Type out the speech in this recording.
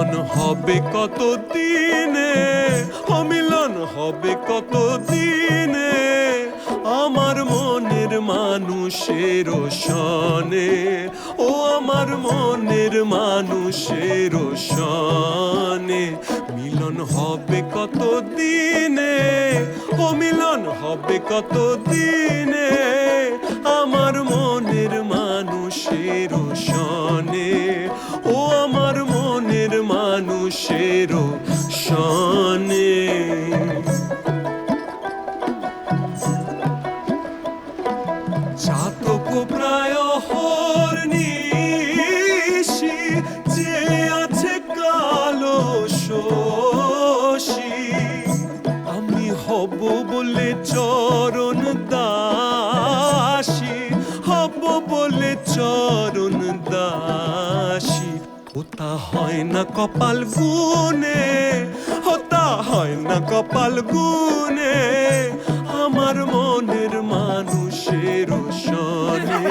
মিলন হবে কত দিনে, ও মিলন হবে কত দিনে, আমার মনের মানুষের সনে, ও আমার মনের মানুষের সনে। মিলন হবে কত দিনে, ও মিলন হবে কত দিনে, আমার মনের মানুষের সনে, ও আমার মনের মানুষের সনে। চাতক প্রায় হরনিশি, যে আছে কালো শশী, আমি হব বলে চরণ দাসী, হব বলে চরণ দাসী। ওটা হয় না কপাল গুনে, ওটা হয় না কপাল গুনে, আমার মনের মানুষের সনে,